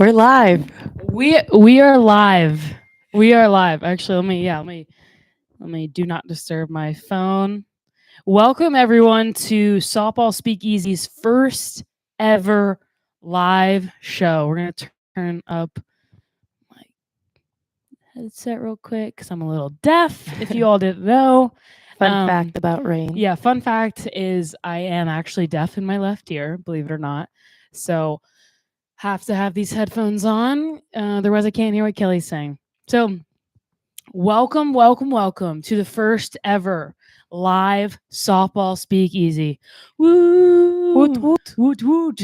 We're live. We are live. We are live. Actually, let me do not disturb my phone. Welcome everyone to Softball Speakeasy's first ever live show. We're gonna turn up my headset real quick because I'm a little deaf. If you all didn't know, Fun fact about Raine. yeah. Fun fact is I am actually deaf in my left ear. Believe it or not. So have to have these headphones on. Otherwise, I can't hear what Kelly's saying. So, welcome to the first ever live softball speakeasy. Woo! Woot woot. Woot woot.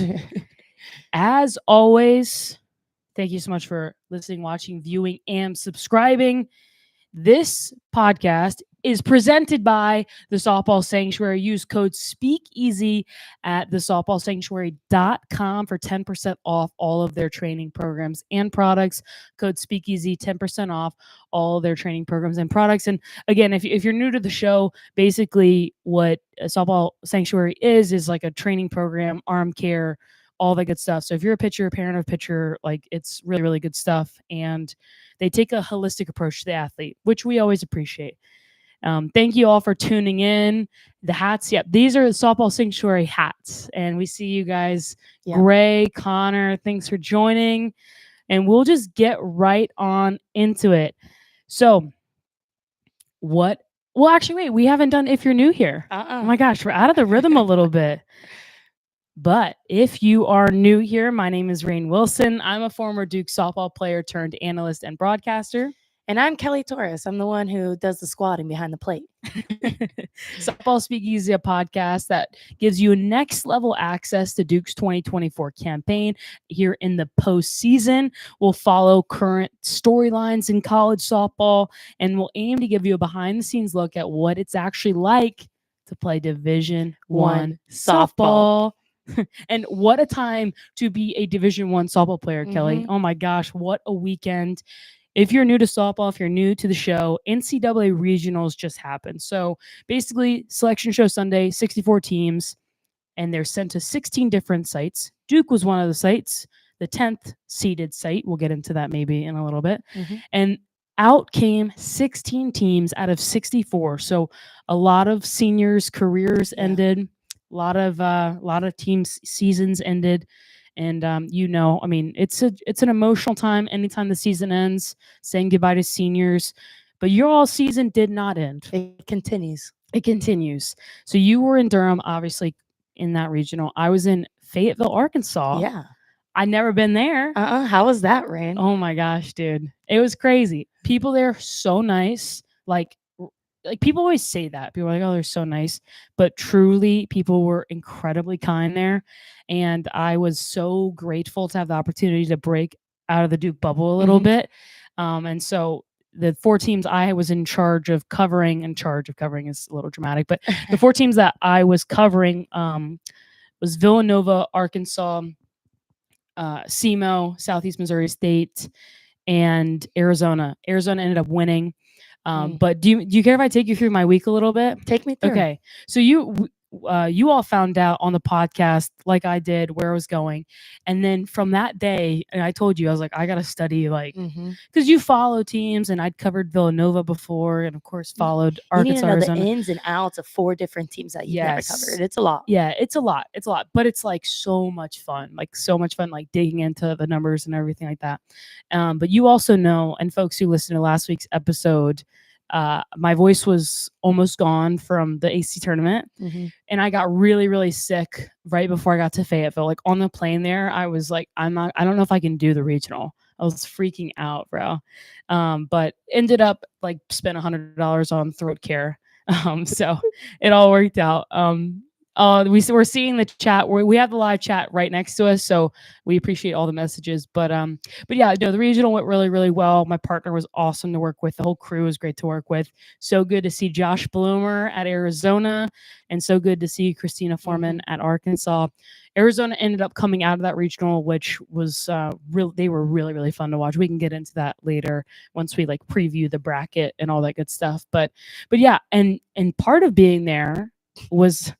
As always, thank you so much for listening, watching, viewing, and subscribing. This podcast is presented by the Softball Sanctuary. Use code SPEAKEASY at thesoftballsanctuary.com for 10% off all of their training programs and products. Code SPEAKEASY, 10% off all of their training programs and products. And again, if you're new to the show, basically what a Softball Sanctuary is like a training program, arm care, all that good stuff. So if you're a pitcher, parent of a pitcher, like it's really, really good stuff. And they take a holistic approach to the athlete, which we always appreciate. Thank you all for tuning in. The hats, yep, these are the Softball Sanctuary hats. And we see you guys, Gray, Connor, thanks for joining. And we'll just get right on into it. So well, actually, wait, we haven't done If You're New here. Oh my gosh, we're out of the rhythm a little bit. But if you are new here, my name is Raine Wilson. I'm a former Duke softball player turned analyst and broadcaster. And I'm Kelly Torres. I'm the one who does the squatting behind the plate. Softball Speakeasy, a podcast that gives you next level access to Duke's 2024 campaign here in the postseason. We'll follow current storylines in college softball, and we'll aim to give you a behind the scenes look at what it's actually like to play Division I softball. And what a time to be a Division I softball player, Kelly. Oh my gosh, what a weekend. If you're new to softball, if you're new to the show, NCAA regionals just happened. So basically, selection show Sunday, 64 teams, and they're sent to 16 different sites. Duke was one of the sites, the 10th seeded site. We'll get into that maybe in a little bit. And out came 16 teams out of 64. So a lot of seniors' careers ended. A lot of teams' seasons ended, and I mean, it's an emotional time anytime the season ends, saying goodbye to seniors. But your all season did not end. It continues. It continues. So you were in Durham, obviously, in that regional. I was in Fayetteville, Arkansas. Yeah, I'd never been there. How was that, Raine? Oh my gosh, dude, it was crazy. People there so nice, like people always say that. People are like, oh, they're so nice. But truly, people were incredibly kind there. And I was so grateful to have the opportunity to break out of the Duke bubble a little bit. And so the 4 teams I was in charge of covering is a little dramatic, but the 4 teams that I was covering was Villanova, Arkansas, SEMO, Southeast Missouri State, and Arizona. Arizona ended up winning. But do you care if I take you through my week a little bit? Take me through. Okay. So you all found out on the podcast, like I did, where I was going. And then from that day, and I told you, I was like, I got to study, like, because you follow teams, and I'd covered Villanova before, and of course followed Arkansas. You need to know Arizona. the ins and outs of 4 different teams that you've never covered. It's a lot. Yeah, it's a lot. It's a lot. But it's like so much fun, like digging into the numbers and everything like that. But you also know, and folks who listened to last week's episode, my voice was almost gone from the AC tournament, and I got really, really sick right before I got to Fayetteville. Like on the plane there, I was like, I don't know if I can do the regional. I was freaking out, bro. But ended up like spent $100 on throat care. So it all worked out. We're seeing the chat. We have the live chat right next to us, so we appreciate all the messages. But yeah, the regional went really, really well. My partner was awesome to work with. The whole crew was great to work with. So good to see Josh Bloomer at Arizona, and so good to see Christina Foreman at Arkansas. Arizona ended up coming out of that regional, which was they were really, really fun to watch. We can get into that later once we like preview the bracket and all that good stuff. But yeah, and part of being there was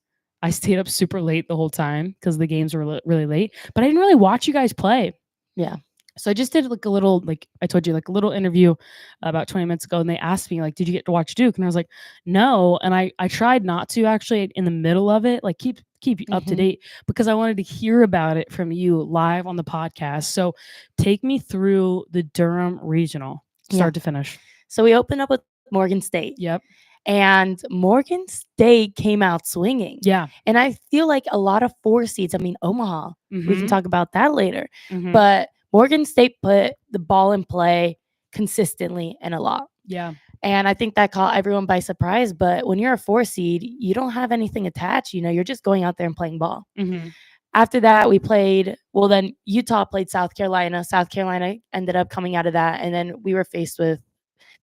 I stayed up super late the whole time because the games were really late, but I didn't really watch you guys play. Yeah. So I just did like a little, like I told you, like a little interview about 20 minutes ago, and they asked me like, "Did you get to watch Duke?" And I was like, "No." And I tried not to actually in the middle of it, like keep you up to Mhm. date because I wanted to hear about it from you live on the podcast. So take me through the Durham Regional, Yeah. start to finish. So we opened up with Morgan State. Yep. And Morgan State came out swinging. Yeah. And I feel like a lot of 4 seeds, I mean, Omaha, we can Mm-hmm. talk about that later. Mm-hmm. But Morgan State put the ball in play consistently and a lot. Yeah. And I think that caught everyone by surprise. But when you're a 4 seed, you don't have anything attached. You're just going out there and playing ball. Mm-hmm. After that, we played, well, then Utah played South Carolina. South Carolina ended up coming out of that. And then we were faced with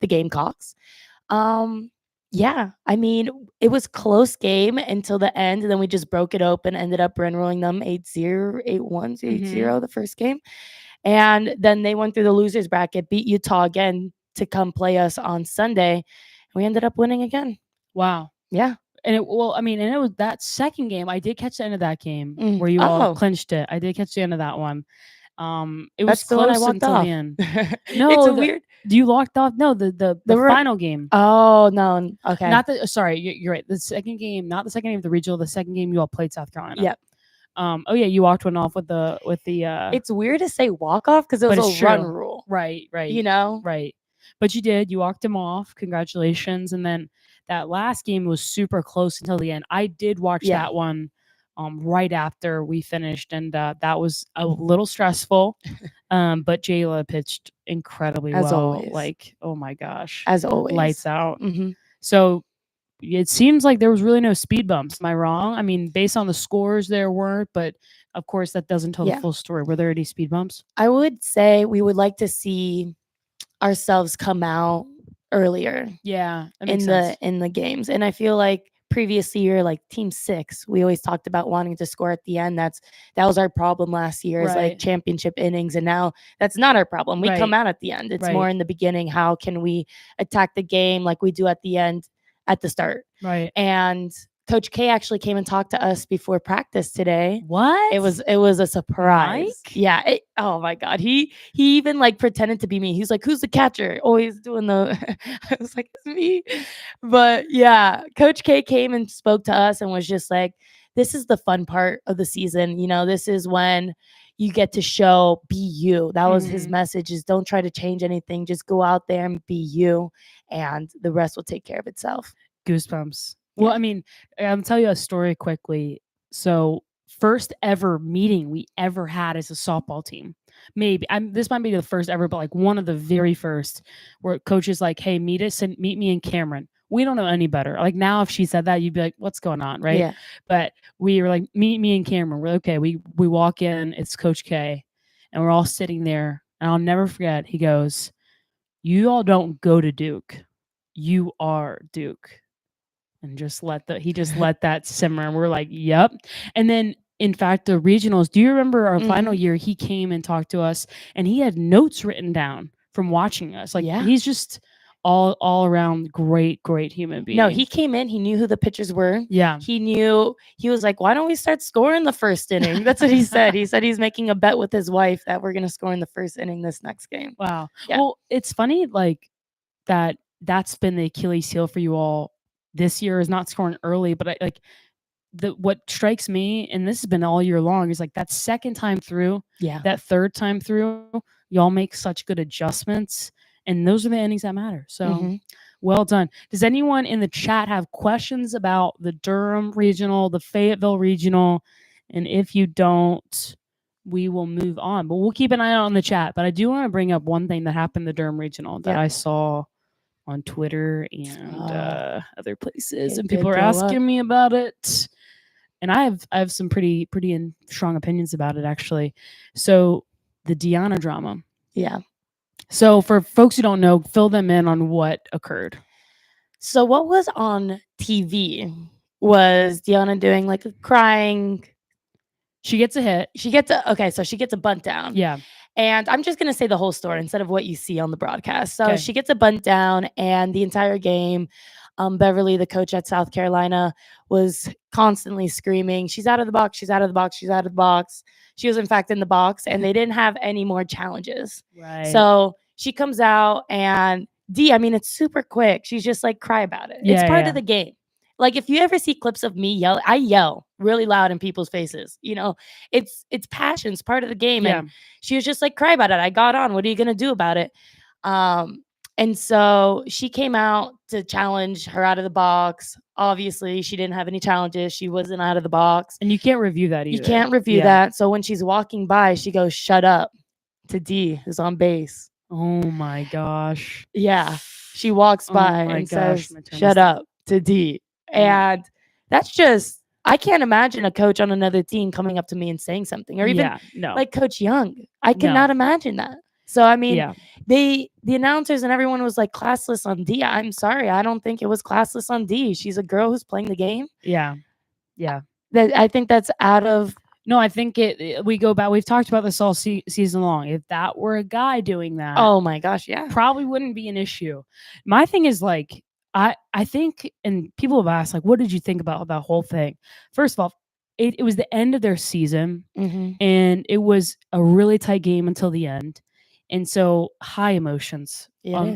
the Gamecocks. Yeah, I mean, it was close game until the end, and then we just broke it open, ended up rolling them 8-0, 8-1, 8-0 the first game. And then they went through the losers bracket, beat Utah again to come play us on Sunday. And we ended up winning again. Wow. Yeah. And it was that second game. I did catch the end of that game Mm. where you all Oh. clinched it. I did catch the end of that one. It was That's the one I close walked until off. the end. It's No, a weird. you locked off. No, the final game. Oh, no. Okay. Not the sorry, you're right. The second game, not the second game of the regional. The second game you all played South Carolina. Yep. Oh yeah, you walked one off with the. It's weird to say walk off because it but was it's a run true. rule. Right. Right. But you did. You walked him off. Congratulations. And then that last game was super close until the end. I did watch Yeah. that one right after we finished, and that was a little stressful. But Jayla pitched incredibly As well. always. Like, oh my gosh. As always. Lights out. Mm-hmm. So it seems like there was really no speed bumps. Am I wrong? I mean, based on the scores, there weren't, but of course, that doesn't tell the full story. Were there any speed bumps? I would say we would like to see ourselves come out earlier. Yeah, in the games, and I feel like previous year, like Team 6, we always talked about wanting to score at the end. That was our problem last year, is like championship innings, and now that's not our problem. We come out at the end. It's more in the beginning. How can we attack the game like we do at the end, at the start? Right. And Coach K actually came and talked to us before practice today. What? It was a surprise. Mike? Yeah. Oh my God. He even like pretended to be me. He's like, "Who's the catcher?" Always doing the. I was like, "It's me." But yeah, Coach K came and spoke to us and was just like, "This is the fun part of the season. This is when you get to show, be you." That was his message: is don't try to change anything. Just go out there and be you, and the rest will take care of itself. Goosebumps. Well, I mean, I'll tell you a story quickly. So, first ever meeting we ever had as a softball team. Maybe this might be the first ever, but like one of the very first, where coach is like, "Hey, meet me and Cameron." We don't know any better. Like now, if she said that, you'd be like, "What's going on?" Right? Yeah. But we were like, "Meet me and Cameron." We're okay. We walk in. It's Coach K, and we're all sitting there. And I'll never forget. He goes, "You all don't go to Duke. You are Duke." And he just let that simmer. And we're like, "Yep." And then in fact, the regionals, do you remember our final year? He came and talked to us, and he had notes written down from watching us. Like he's just all around great human being. No, he came in, he knew who the pitchers were. Yeah. He was like, "Why don't we start scoring the first inning?" That's what he said. He said he's making a bet with his wife that we're going to score in the first inning this next game. Wow. Yeah. Well, it's funny like that's been the Achilles heel for you all this year, is not scoring early, but what strikes me, and this has been all year long, is like that second time through, that third time through, y'all make such good adjustments, and those are the innings that matter. So well done. Does anyone in the chat have questions about the Durham Regional, the Fayetteville Regional? And if you don't, we will move on, but we'll keep an eye out on the chat. But I do want to bring up one thing that happened the Durham Regional that I saw on Twitter and other places, and people are asking me about it, and I have some pretty strong opinions about it, actually. So the Deanna drama. Yeah. So for folks who don't know, fill them in on what occurred. So what was on TV was Deanna doing like a crying. She gets a hit. So she gets a bunt down. Yeah. And I'm just going to say the whole story instead of what you see on the broadcast. So she gets a bunt down, and the entire game, Beverly, the coach at South Carolina, was constantly screaming, "She's out of the box, she's out of the box, she's out of the box." She was, in fact, in the box, and they didn't have any more challenges. Right. So she comes out, and D, I mean, it's super quick. She's just like, cry about it. It's Yeah, part yeah. of the game. Like, if you ever see clips of me yell, I yell really loud in people's faces. It's passion. It's part of the game. Yeah. And she was just like, cry about it. I got on. What are you gonna do about it? And so she came out to challenge her out of the box. Obviously, she didn't have any challenges. She wasn't out of the box. And you can't review that either. You can't review Yeah. that. So when she's walking by, she goes, "Shut up," to D, who's on base. Oh my gosh. Yeah. She walks Oh by my and gosh, says, I'm gonna turn "Shut this down. up," to D. And that's just, I can't imagine a coach on another team coming up to me and saying something, or even Yeah, no. like Coach Young. I No. cannot imagine that. So, I mean, Yeah. the announcers and everyone was like, classless on D. I'm sorry. I don't think it was classless on D. She's a girl who's playing the game. Yeah. Yeah. I think that's out of, No, I think we go back. We've talked about this all season long. If that were a guy doing that, oh my gosh, yeah. probably wouldn't be an issue. My thing is like, I think, and people have asked, like, what did you think about that whole thing? First of all, it was the end of their season, and it was a really tight game until the end. And so high emotions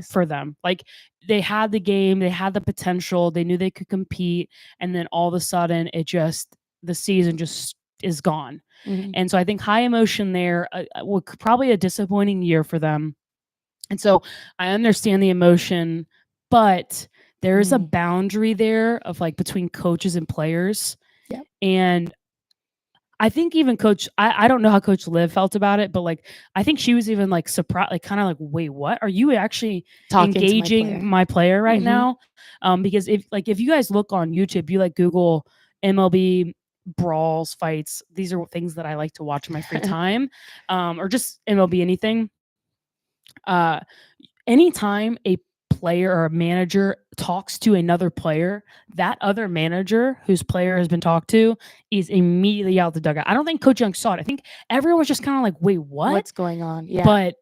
for them. Like, they had the game, they had the potential, they knew they could compete, and then all of a sudden the season just is gone. And so I think high emotion there, probably a disappointing year for them. And so I understand the emotion, but there is a boundary there of like between coaches and players. Yep. And I think even Coach, I don't know how Coach Liv felt about it, but like I think she was even like surprised, like kind of like, wait, what? Are you actually engaging my player right now? Because if you guys look on YouTube, you like Google MLB brawls, fights. These are things that I like to watch in my free time, or just MLB anything. Anytime a player or a manager talks to another player, that other manager whose player has been talked to is immediately out the dugout. I don't think Coach Young saw it. I think everyone was just kind of like, wait, what? What's going on? Yeah. But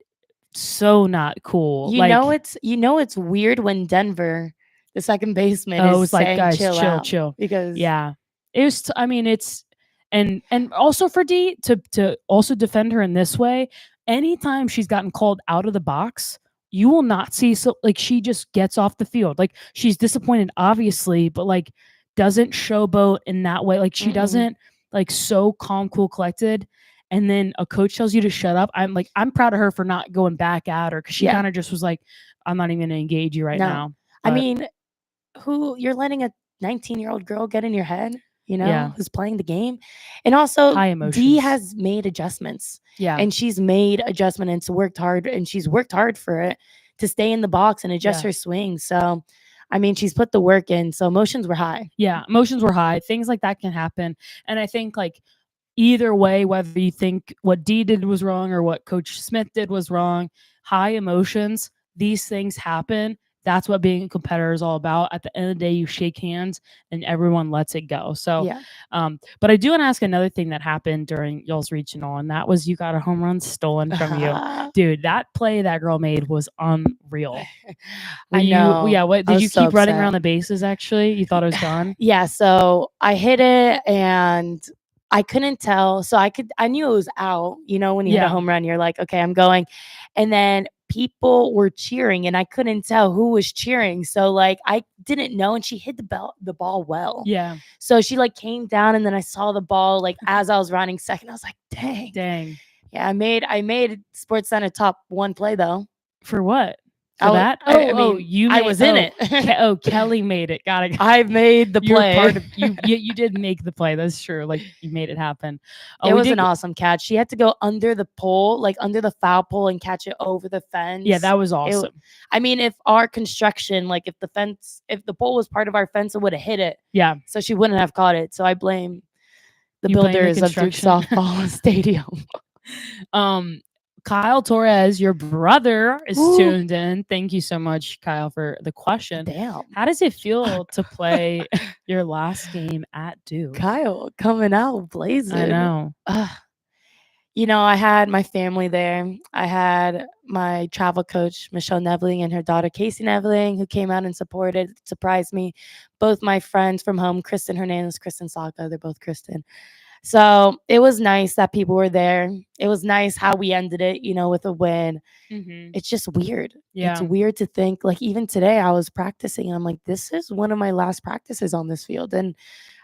so not cool. It's weird when Denver, the second baseman, is like, saying, guys, chill, chill. Because it was, and also for D to also defend her in this way, anytime she's gotten called out of the box, you will not see, so like, she just gets off the field. Like, she's disappointed, obviously, but like doesn't showboat in that way. Like, she doesn't, like, so calm, cool, collected. And then a coach tells you to shut up. I'm proud of her for not going back at her, because she kind of just was like, I'm not even gonna engage you right now. I mean, you're letting a 19-year-old girl get in your head, who's playing the game. And also, high emotions. D has made adjustments. Yeah. And she's made adjustments and worked hard, and she's worked hard for it to stay in the box and adjust her swing. So, I mean, she's put the work in. So emotions were high. Yeah, emotions were high. Things like that can happen. And I think, like, either way, whether you think what D did was wrong or what Coach Smith did was wrong, high emotions, these things happen. That's what being a competitor is all about. At the end of the day, you shake hands and everyone lets it go. So, but I do want to ask another thing that happened during y'all's regional, and that was you got a home run stolen from you. Dude, that play that girl made was unreal. I know. What did you keep running around the bases, actually? You thought it was gone? Yeah, so I hit it and I couldn't tell. So I knew it was out. When you hit a home run, you're like, okay, I'm going. And then people were cheering and I couldn't tell who was cheering. So like I didn't know, and she hit the ball well. Yeah. So she like came down, and then I saw the ball like as I was running second. I was like, dang. Yeah, I made Sports Center top 1 play though. For what? For that? I was in it. Kelly made it. Got it. I made the play. You did make the play. That's true. Like, you made it happen. It was an awesome catch. She had to go under the pole, like under the foul pole, and catch it over the fence. Yeah, that was awesome. If our construction, like if the pole was part of our fence, it would have hit it. Yeah. So she wouldn't have caught it. So I blame the builders of Duke Softball Stadium. Kyle Torres, your brother, is tuned in. Thank you so much, Kyle, for the question. Damn. How does it feel to play your last game at Duke? Kyle coming out blazing. I know. I had my family there. I had my travel coach, Michelle Nevling, and her daughter, Casey Nevling, who came out and surprised me. Both my friends from home, Kristen Hernandez, Kristen Saka, they're both Kristen. So it was nice that people were there. It was nice how we ended it, with a win. It's just weird. It's Yeah. weird to think, like, even today I was practicing. I'm like, this is one of my last practices on this field. And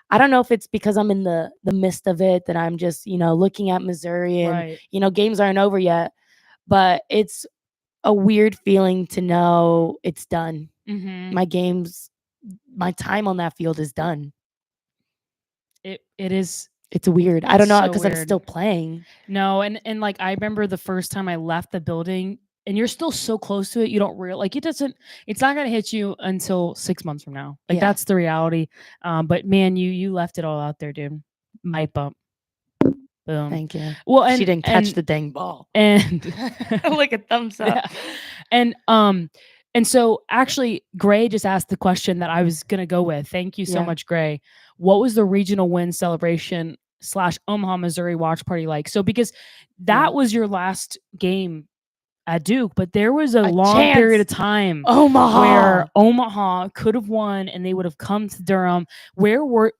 I don't know if it's because I'm in the midst of it that I'm just, looking at Missouri and, Right. games aren't over yet, but it's a weird feeling to know it's done. My time on that field is done. It is. It's weird. I It's don't know so because I'm weird. still playing. No, and like I remember the first time I left the building, and you're still so close to it, you don't real like it doesn't. It's not gonna hit you until 6 months from now. Like Yeah. that's the reality. But man, you left it all out there, dude. Mic bump. Boom. Thank you. Well, She didn't catch the dang ball. and Like a thumbs up. yeah. And so actually Gray just asked the question that I was gonna go with. Thank you so Yeah. much, Gray. What was the regional win celebration / Omaha, Missouri watch party like? So because that was your last game at Duke, but there was a long period of time Omaha. where Omaha could have won and they would have come to Durham. Where were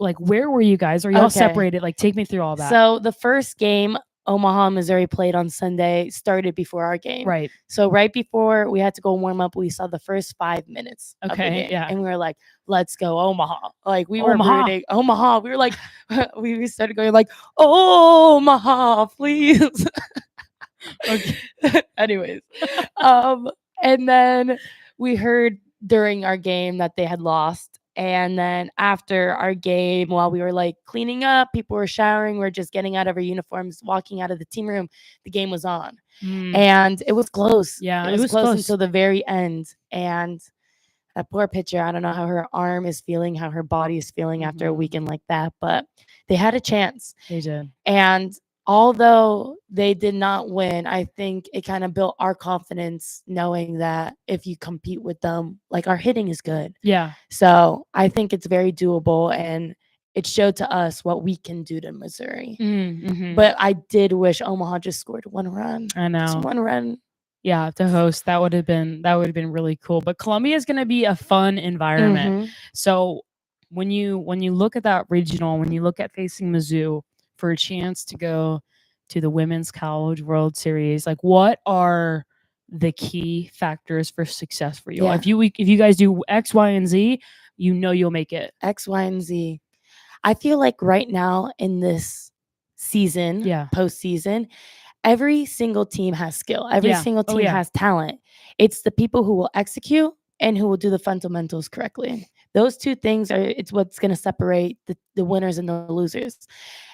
you guys? Are y'all Okay. separated? Like, take me through all that. So the first game Omaha, Missouri played on Sunday started before our game. Right. So right before we had to go warm up, we saw the first 5 minutes of the Okay, game. yeah. And we were like, let's go Omaha. Like we were Omaha. rooting Omaha. We were like, we started going like, Omaha, please. Okay. Anyways. And then we heard during our game that they had lost. And then after our game, while we were like cleaning up, people were showering, we are just getting out of our uniforms, walking out of the team room, the game was on. And it was close. Yeah, it was close until the very end. And that poor pitcher, I don't know how her arm is feeling, how her body is feeling after a weekend like that, but they had a chance. They did. And although they did not win, I think it kind of built our confidence knowing that if you compete with them, like our hitting is good. Yeah. So I think it's very doable, and it showed to us what we can do to Missouri. But I did wish Omaha just scored one run. I know. Just one run. Yeah, to host, that would have been really cool. But Columbia is going to be a fun environment. So when you look at that regional, when you look at facing Mizzou for a chance to go to the Women's College World Series, like what are the key factors for success for you? Yeah. If you guys do X, Y, and Z, you'll make it. X, Y, and Z. I feel like right now in this season, postseason, every single team has skill. Every single team has talent. It's the people who will execute and who will do the fundamentals correctly. Those two things it's what's going to separate the winners and the losers.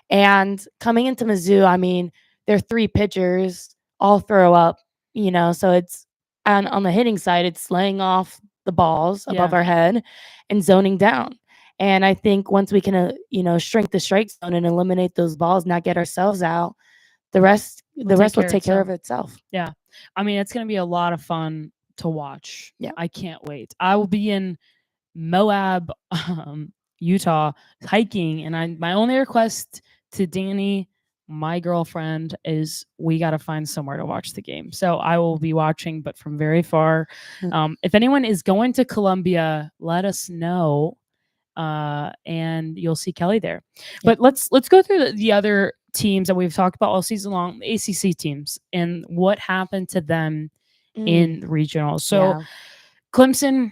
And coming into Mizzou, I mean, there are 3 pitchers, all throw up, so it's on the hitting side, it's laying off the balls above our head and zoning down. And I think once we can, shrink the strike zone and eliminate those balls, not get ourselves out, the rest will take care of itself. Yeah. I mean, it's going to be a lot of fun to watch. Yeah. I can't wait. I will be in Moab, Utah, hiking, and my only request to Danny, my girlfriend, is we got to find somewhere to watch the game. So I will be watching, but from very far. If anyone is going to Columbia, let us know. And you'll see Kelly there. But let's go through the other teams that we've talked about all season long, the ACC teams, and what happened to them in regionals. So Clemson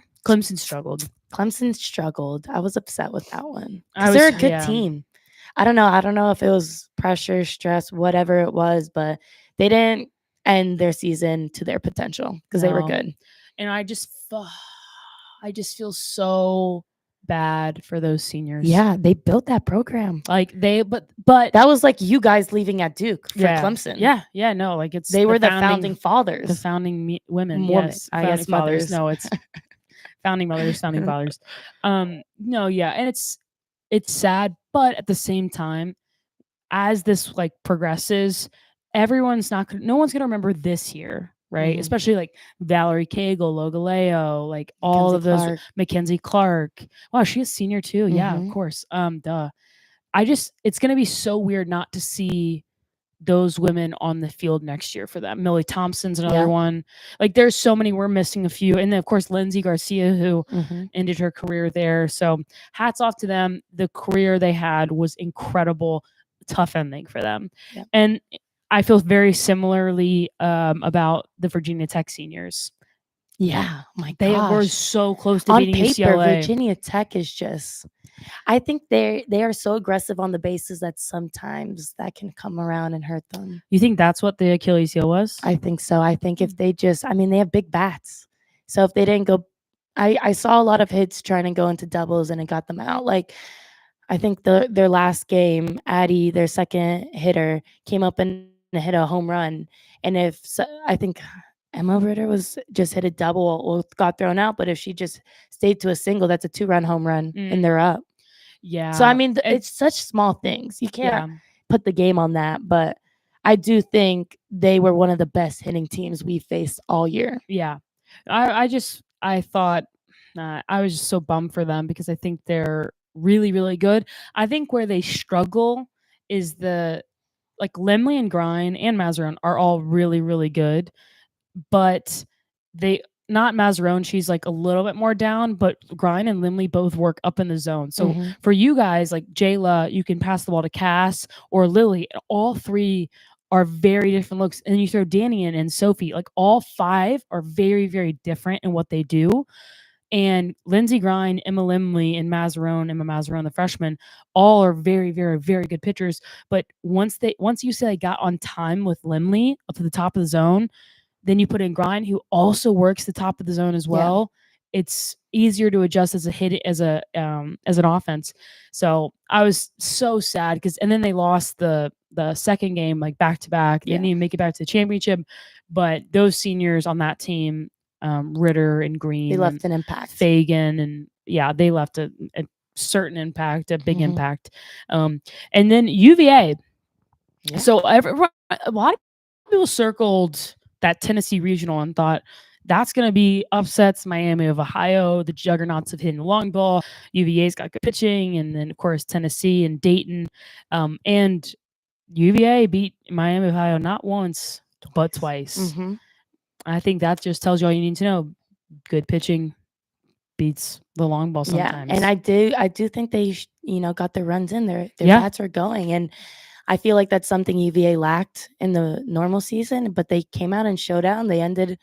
struggled. Clemson struggled. I was upset with that one because they're a good team. I don't know if it was pressure, stress, whatever it was, but they didn't end their season to their potential because they were good. And I just feel so bad for those seniors. Yeah, they built that program. Like but that was like you guys leaving at Duke for Clemson. Yeah, no, like they were the founding fathers, the founding women. Yes, I guess mothers. No, it's founding mothers, founding fathers. No, yeah, and it's sad, but at the same time, as this like progresses, no one's gonna remember this year. Right, especially like Valerie Cagle, Logaleo, like all of those. Mackenzie Clark. Wow, she's a senior too. Yeah, of course. Duh. It's gonna be so weird not to see those women on the field next year for them. Millie Thompson's another Yeah. one. Like there's so many. We're missing a few, and then of course Lindsay Garcia, who Mhm. ended her career there. So hats off to them. The career they had was incredible. Tough ending for them, Yep. and I feel very similarly about the Virginia Tech seniors. Yeah, my They were gosh. so close to On beating paper, UCLA. Virginia Tech is just I think they are so aggressive on the bases that sometimes that can come around and hurt them. You think that's what the Achilles heel was? I think so. I think if they just I mean, they have big bats. So if they didn't go I saw a lot of hits trying to go into doubles and it got them out. Like I think their last game, Addie, their second hitter, came up and hit a home run. And if I think Emma Ritter was just hit a double or got thrown out, but if she just stayed to a single, that's a 2-run home run and they're up. Yeah. So I mean, it's such small things. You can't put the game on that, but I do think they were one of the best hitting teams we faced all year. Yeah. I thought I was just so bummed for them because I think they're really, really good. I think where they struggle is like Lemley and Grine and Mazaron are all really, really good, but they not Mazaron, she's like a little bit more down, but Grine and Limley both work up in the zone. So for you guys, like Jayla, you can pass the ball to Cass or Lily. All three are very different looks. And you throw Danny in and Sophie, like all five are very, very different in what they do. And Lindsey Grine, Emma Limley, and Emma Mazaron, the freshman, all are very, very, very good pitchers. But once you say they got on time with Limley up to the top of the zone, then you put in Grind, who also works the top of the zone as well. Yeah. It's easier to adjust as a hit as an offense. So I was so sad because and then they lost the second game like back to back. They didn't even make it back to the championship. But those seniors on that team, Ritter and Green, they left an impact. Fagan and they left a certain impact, a big impact. And then UVA. Yeah. So a lot of people circled that Tennessee regional and thought that's going to be upsets. Miami of Ohio, the juggernauts of hitting the long ball. UVA's got good pitching, and then of course Tennessee and Dayton, and UVA beat Miami of Ohio not once but twice. I think that just tells you all you need to know. Good pitching beats the long ball sometimes. Yeah, and I do think they got their runs in. Their bats are going, and I feel like that's something UVA lacked in the normal season, but they came out and showed out and they ended,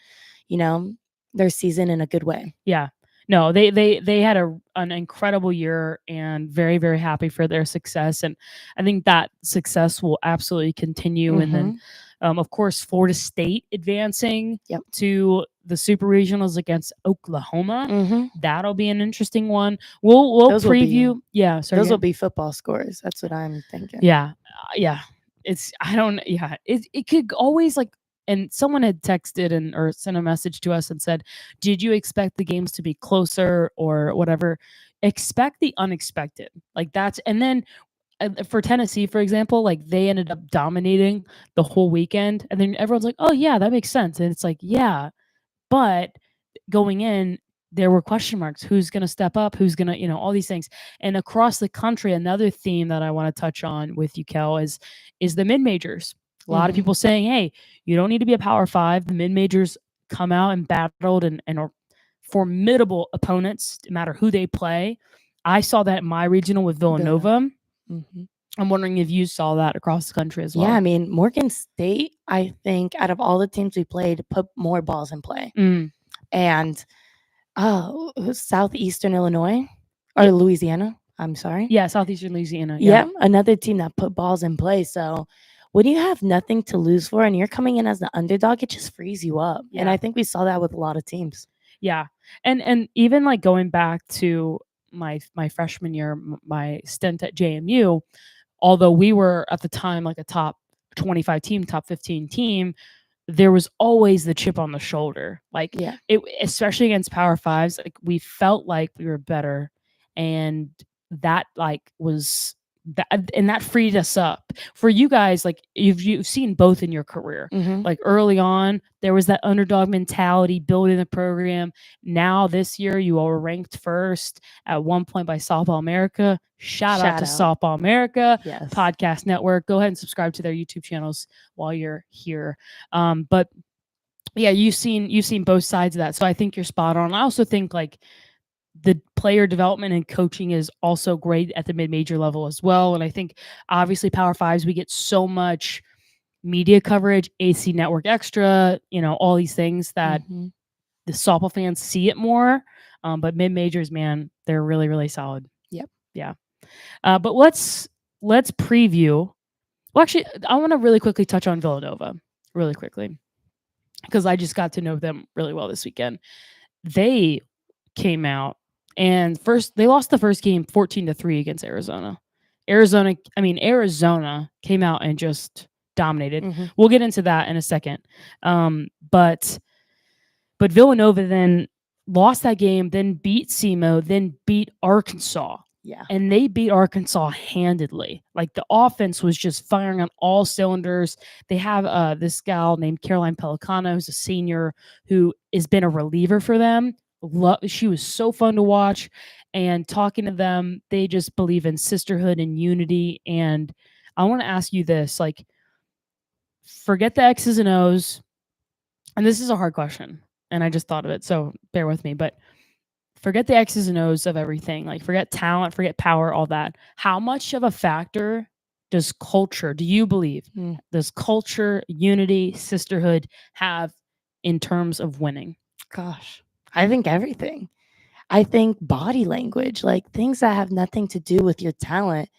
their season in a good way. Yeah. No, they had an incredible year and very, very happy for their success. And I think that success will absolutely continue. And then, of course, Florida State advancing to the Super Regionals against Oklahoma. That'll be an interesting one. We'll preview. Those will be football scores. That's what I'm thinking. Yeah. It could always like, and someone had texted or sent a message to us and said, did you expect the games to be closer or whatever? Expect the unexpected. Like that's, and then for Tennessee, for example, like they ended up dominating the whole weekend. And then everyone's like, oh yeah, that makes sense. And it's like, yeah, but going in, there were question marks. Who's going to step up? Who's going to, all these things. And across the country, another theme that I want to touch on with you, Kel, is the mid-majors. A lot of people saying, hey, you don't need to be a Power 5. The mid-majors come out and battled and are formidable opponents, no matter who they play. I saw that in my regional with Villanova. I'm wondering if you saw that across the country as well. Yeah, I mean, Morgan State, I think, out of all the teams we played, put more balls in play. And Southeastern Illinois or Louisiana. I'm sorry. Yeah, Southeastern Louisiana. Yeah, another team that put balls in play. So when you have nothing to lose for and you're coming in as the underdog, it just frees you up. Yeah. And I think we saw that with a lot of teams. Yeah. And even like going back to my freshman year, my stint at JMU, although we were at the time like a top 25 team, top 15 team, there was always the chip on the shoulder. Like it, especially against Power 5s, like we felt like we were better. And that like was that freed us up. For you guys, like you've seen both in your career. Mhm. Like early on, there was that underdog mentality building the program. Now this year, you all were ranked first at one point by Softball America. Shout out Shout to out. Softball America Yes. Podcast Network. Go ahead and subscribe to their YouTube channels while you're here. But yeah, you've seen both sides of that. So I think you're spot on. I also think like the player development and coaching is also great at the mid-major level as well. And I think obviously Power Fives, we get so much media coverage, AC Network Extra, all these things that Mhm. the softball fans see it more. But mid-majors, man, they're really, really solid. Yep. Yeah. But let's preview. Well, actually, I want to really quickly touch on Villanova really quickly because I just got to know them really well this weekend. They came out and first they lost the first game 14-3 against Arizona. Arizona came out and just dominated. Mhm. We'll get into that in a second. But Villanova then lost that game, then beat SEMO, then beat Arkansas. Yeah. And they beat Arkansas handedly. Like the offense was just firing on all cylinders. They have this gal named Caroline Pelicano, who's a senior, who has been a reliever for them. She was so fun to watch. And talking to them, they just believe in sisterhood and unity. And I want to ask you this: like, forget the X's and O's. And this is a hard question, and I just thought of it, so bear with me. But forget the X's and O's of everything. Like, forget talent, forget power, all that. How much of a factor do you believe, Mm. does culture, unity, sisterhood have in terms of winning? Gosh, I think everything. I think body language, like things that have nothing to do with your talent,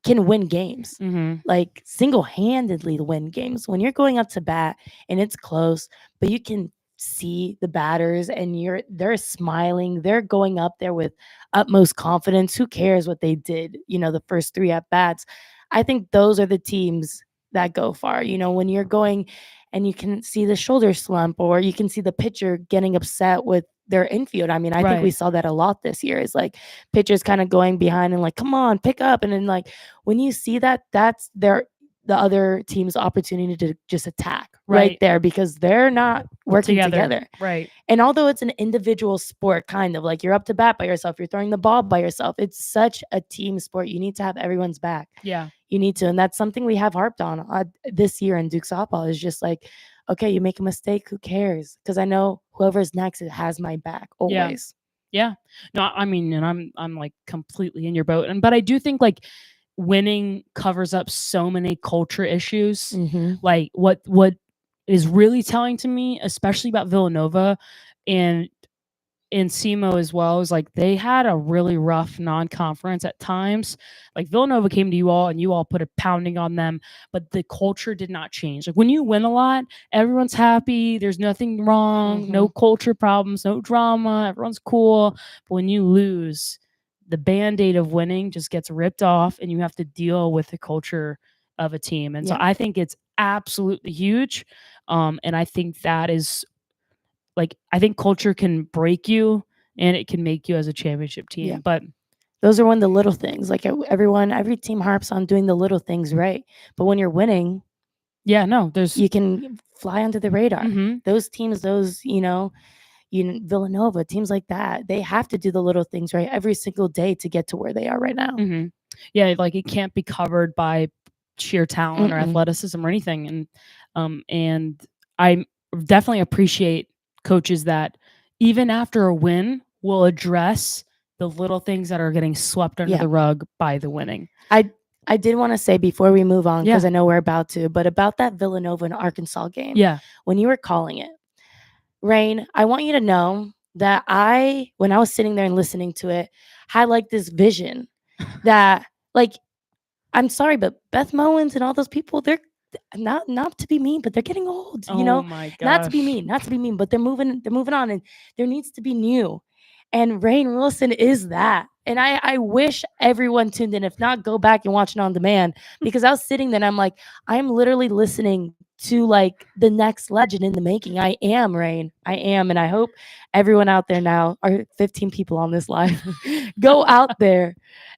can win games. Mm-hmm. Like single-handedly win games. When you're going up to bat and it's close, but you can see the batters and they're smiling, they're going up there with utmost confidence. Who cares what they did, the first 3 at bats? I think those are the teams that go far. When you're going and you can see the shoulder slump or you can see the pitcher getting upset with their infield. I mean, I think we Right. saw that a lot this year. Is like pitchers kind of going behind and like, come on, pick up. And then like when you see that, that's the other team's opportunity to just attack right there because they're not working together. Right. And although it's an individual sport, kind of like you're up to bat by yourself, you're throwing the ball by yourself, it's such a team sport. You need to have everyone's back. Yeah. You need to. And that's something we have harped on this year in Duke softball is just like, okay, you make a mistake, who cares? Because I know whoever's next has my back always. Yeah. No, I mean, and I'm like completely in your boat. But I do think like winning covers up so many culture issues. Mm-hmm. Like what is really telling to me, especially about Villanova and in SEMO as well, is like they had a really rough non-conference at times. Like Villanova came to you all and you all put a pounding on them, but the culture did not change. Like when you win a lot, everyone's happy, there's nothing wrong, no culture problems, no drama, everyone's cool. But when you lose, the band-aid of winning just gets ripped off and you have to deal with the culture of a team. And so I think it's absolutely huge. And I think that is like, I think culture can break you and it can make you as a championship team. Yeah. But those are one of the little things. Like every team harps on doing the little things right. But when you're winning, yeah, no, you can fly under the radar. Mm-hmm. Those teams, Villanova, teams like that, they have to do the little things right every single day to get to where they are right now. Mm-hmm. Yeah, like it can't be covered by sheer talent or athleticism or anything. And I definitely appreciate coaches that even after a win will address the little things that are getting swept under the rug by the winning. I did want to say before we move on, because I know we're about to, but about that Villanova and Arkansas game. Yeah. When you were calling it, Raine, I want you to know that when I was sitting there and listening to it, had like this vision that like, I'm sorry, but Beth Mowins and all those people, they're not to be mean, but they're getting old, Oh my gosh. not to be mean, but they're moving on and there needs to be new. And Raine Wilson is that. And I wish everyone tuned in. If not, go back and watch it on demand because I was sitting there and I'm like, I'm literally listening to like the next legend in the making. I am, Rain. I am. And I hope everyone out there now, our 15 people on this live, go out there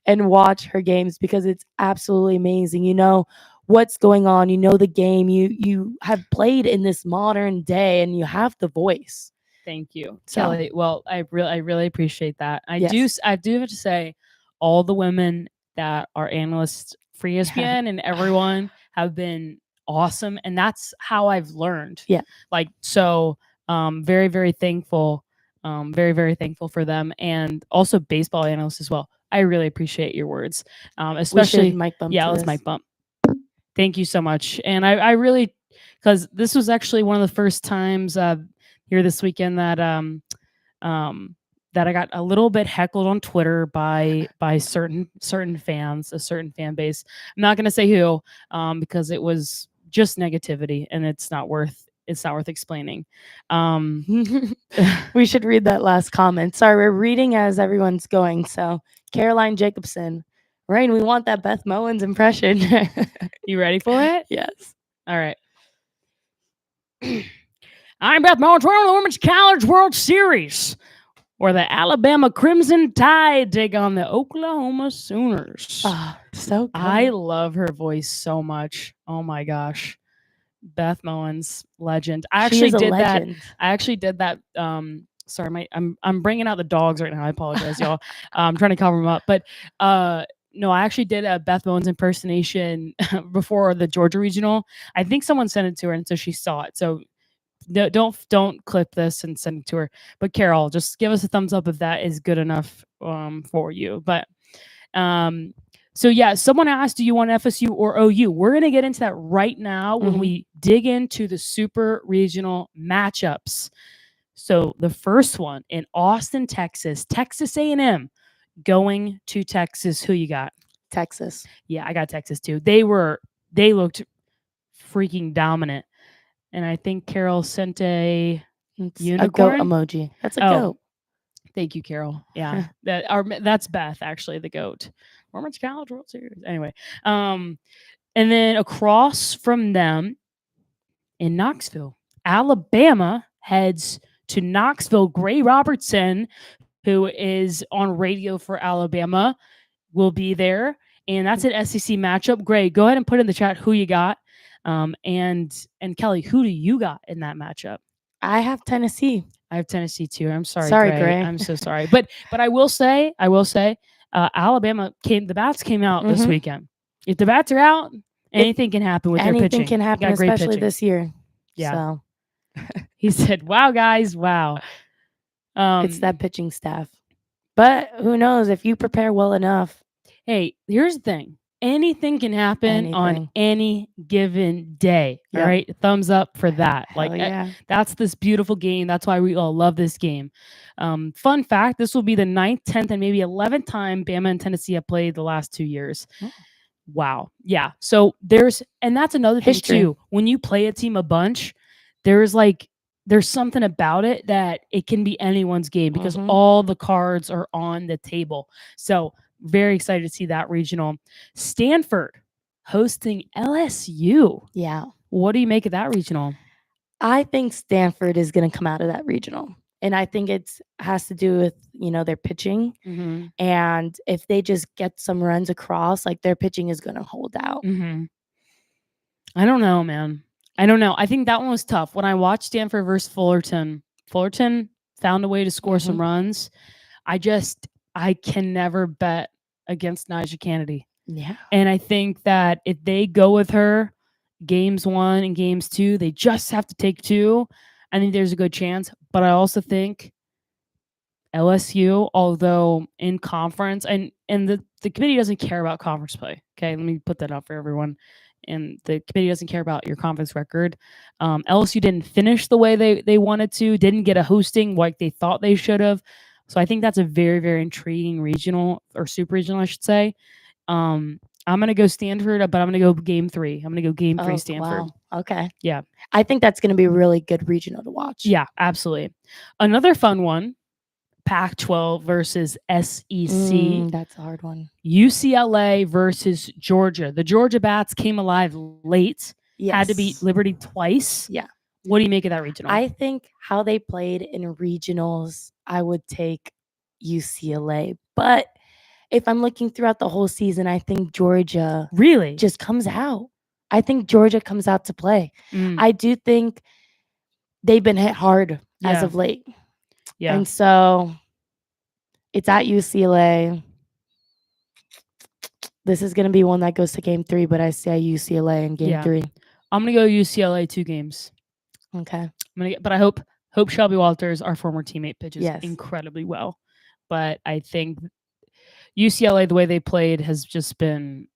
and watch her games because it's absolutely amazing. You know what's going on. You know the game. You have played in this modern day and you have the voice. Thank you, So- Kelly. Well, I really appreciate that. I Yes. do have to say, all the women that are analysts for ESPN and everyone have been awesome, and that's how I've learned. Yeah. Like, so, very thankful, very thankful for them, and also baseball analysts as well. I really appreciate your words, especially. We should mic bump Yeah, to let's this. mic bump. Thank you so much, and I really, because this was actually one of the first times here this weekend that that I got a little bit heckled on Twitter by certain fans, a certain fan base. I'm not going to say who, because it was just negativity, and it's not worth explaining. We should read that last comment. Sorry, we're reading as everyone's going. So Caroline Jacobson, Rain, we want that Beth Mowins impression. You ready for it? Yes. All right. I'm Beth Mowins. We're on the Women's College World Series, where the Alabama Crimson Tide take on the Oklahoma Sooners. Oh, so good. I love her voice so much. Oh my gosh. Beth Mowins, legend. I She is actually a did that. legend. I actually did that. Sorry, I'm bringing out the dogs right now. I apologize, y'all. I'm trying to cover them up. But no, I actually did a Beth Mowins impersonation before the Georgia regional. I think someone sent it to her, and so she saw it. So no, don't clip this and send it to her. But Carol, just give us a thumbs up if that is good enough for you. But so yeah, someone asked, do you want FSU or OU? We're gonna get into that right now when we dig into the super regional matchups. So the first one in Austin, Texas, Texas A&M going to Texas. Who you got? Texas. Yeah, I got Texas too. They looked freaking dominant. And I think Carol sent a unicorn goat emoji. That's a Oh. goat. Thank you, Carol. Yeah, that's Beth, actually, the goat. Women's College World Series. Anyway, and then across from them in Knoxville, Alabama heads to Knoxville. Gray Robertson, who is on radio for Alabama, will be there, and that's an SEC matchup. Gray, go ahead and put in the chat who you got. And Kelly, who do you got in that matchup? I have Tennessee. I have Tennessee too. I'm sorry, Sorry, Gray. Gray. I'm so sorry. But I will say, Alabama the bats came out this weekend. If the bats are out, anything can happen with their pitching. Anything can happen, especially this year. Yeah. So. He said, "Wow, guys, wow." It's that pitching staff. But who knows if you prepare well enough. Hey, here's the thing. Anything can happen on any given day. All right. Thumbs up for that. That's this beautiful game. That's why we all love this game. Fun fact, this will be the 9th, 10th, and maybe 11th time Bama and Tennessee have played the last 2 years. Oh. Wow. Yeah. So and that's another thing too. When you play a team a bunch, there's something about it that it can be anyone's game because all the cards are on the table. So very excited to see that regional. Stanford hosting LSU. Yeah. What do you make of that regional? I think Stanford is going to come out of that regional. And I think it has to do with, their pitching. And if they just get some runs across, their pitching is going to hold out. I don't know, man. I don't know. I think that one was tough. When I watched Stanford versus Fullerton found a way to score some runs. I can never bet against Nyjah Kennedy. Yeah. And I think that if they go with her games 1 and games 2, they just have to take 2. I think there's a good chance. But I also think LSU, although in conference, and the committee doesn't care about conference play. Okay, let me put that out for everyone. And the committee doesn't care about your conference record. LSU didn't finish the way they wanted to, didn't get a hosting like they thought they should have. So I think that's a very, very intriguing regional or super regional, I should say. I'm going to go Stanford, but I'm going to go game 3. I'm going to go game 3 Stanford. Wow. Okay. Yeah. I think that's going to be a really good regional to watch. Yeah, absolutely. Another fun one, Pac-12 versus SEC. That's a hard one. UCLA versus Georgia. The Georgia Bats came alive late had to beat Yes. Liberty twice. Yeah. What do you make of that regional? I think how they played in regionals, I would take UCLA. But if I'm looking throughout the whole season, I think Georgia Really? just comes out. I think Georgia comes out to play. Mm, I do think they've been hit hard as Yeah. of late. yeah. And so it's at UCLA. This is going to be one that goes to game 3, but I say UCLA in game Yeah. 3. I'm gonna go UCLA 2 games. Okay. But I hope Shelby Walters, our former teammate, pitches Yes. incredibly well. But I think UCLA, the way they played, has just been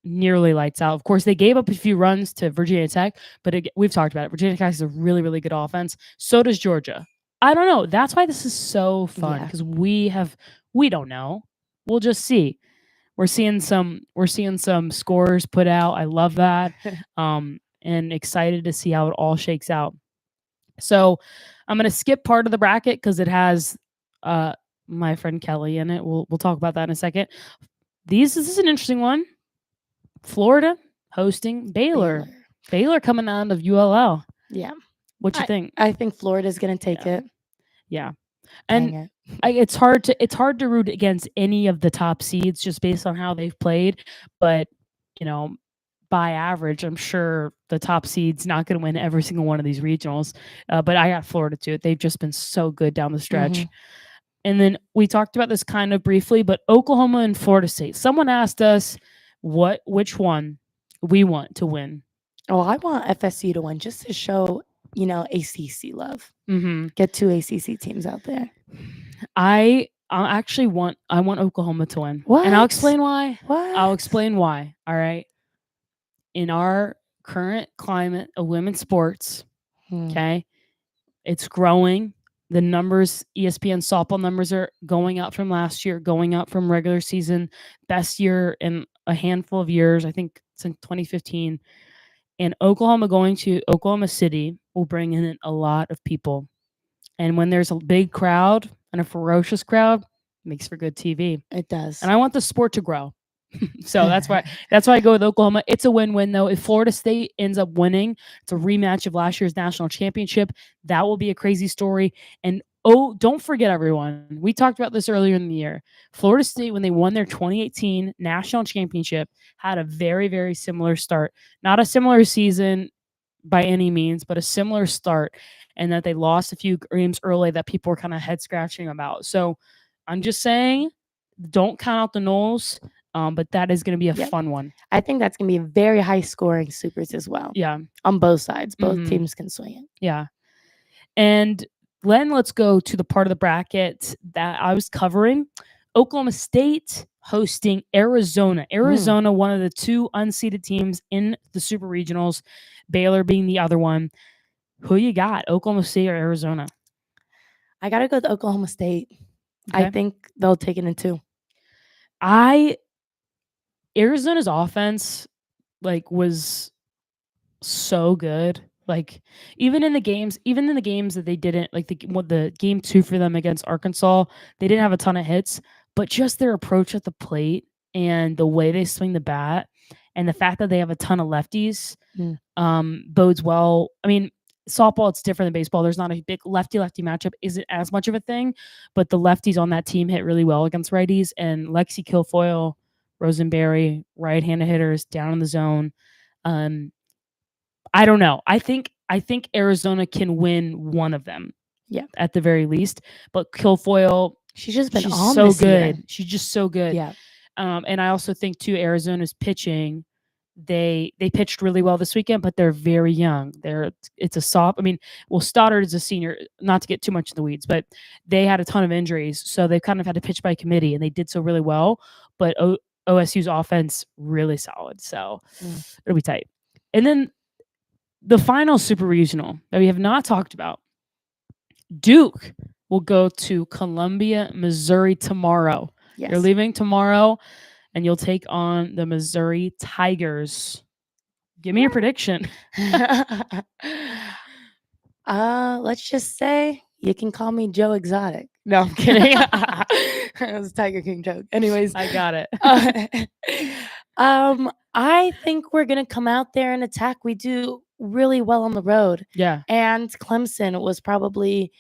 nearly lights out. Of course, they gave up a few runs to Virginia Tech, but we've talked about it. Virginia Tech has a really, really good offense. So does Georgia. I don't know. That's why this is so fun, Yeah. because we don't know. We'll just see. We're seeing some scores put out. I love that. And excited to see how it all shakes out. So I'm gonna skip part of the bracket because it has my friend Kelly in it. We'll talk about that in a second. This is an interesting one. Florida hosting Baylor. Baylor coming out of ULL. Yeah. What you think? I think Florida's going to take it. Yeah. Dang And it. it's hard to root against any of the top seeds just based on how they've played, but by average, I'm sure the top seed's not going to win every single one of these regionals. But I got Florida too. They've just been so good down the stretch. Mhm. And then we talked about this kind of briefly, but Oklahoma and Florida State. Someone asked us which one we want to win. Oh, I want FSU to win just to show, ACC love. Mm-hmm. Get 2 ACC teams out there. I actually want Oklahoma to win. What? And I'll explain why. What? I'll explain why. All right. In our current climate of women's sports, okay, it's growing. The numbers, ESPN softball numbers are going up from last year, going up from regular season, best year in a handful of years, I think since 2015. And Oklahoma going to Oklahoma City will bring in a lot of people. And when there's a big crowd and a ferocious crowd, it makes for good TV. It does. And I want the sport to grow. So that's why I go with Oklahoma. It's a win-win though. If Florida State ends up winning, it's a rematch of last year's national championship. That will be a crazy story. And don't forget, everyone, we talked about this earlier in the year. Florida State, when they won their 2018 national championship, had a very, very similar start. Not a similar season by any means, but a similar start, and that they lost a few games early that people were kind of head scratching about. So I'm just saying, don't count out the Noles. But that is going to be a fun one. I think that's going to be a very high scoring supers as well. Yeah. On both sides. Both teams can swing it. Yeah. And then let's go to the part of the bracket that I was covering. Oklahoma State hosting Arizona. Arizona, one of the 2 unseeded teams in the Super Regionals, Baylor being the other one. Who you got, Oklahoma State or Arizona? I got to go with Oklahoma State. Okay. I think they'll take it in 2. Arizona's offense was so good. Even in the games that they didn't, the game 2 for them against Arkansas, they didn't have a ton of hits, but just their approach at the plate and the way they swing the bat and the fact that they have a ton of lefties bodes well. I mean, softball, it's different than baseball. There's not a big lefty-lefty matchup isn't as much of a thing, but the lefties on that team hit really well against righties, and Lexi Kilfoyle, Rosenberry, right-handed hitters down in the zone. I don't know. I think Arizona can win one of them. Yeah. At the very least. But Kilfoyle, she's just been so good. Year. She's just so good. Yeah. And I also think too, Arizona's pitching, they pitched really well this weekend, but they're very young. It's a soft. I mean, Stoddard is a senior, not to get too much in the weeds, but they had a ton of injuries, so they kind of had to pitch by committee, and they did so really well. But OSU's offense really solid, so it'll be tight. And then the final Super Regional that we have not talked about, Duke will go to Columbia, Missouri tomorrow. Yes. You're leaving tomorrow, and you'll take on the Missouri Tigers. Give me your prediction. Let's just say you can call me Joe Exotic. No, I'm kidding. That was a Tiger King joke. Anyways, I got it. I think we're gonna come out there and attack. We do really well on the road. Yeah. And Clemson was probably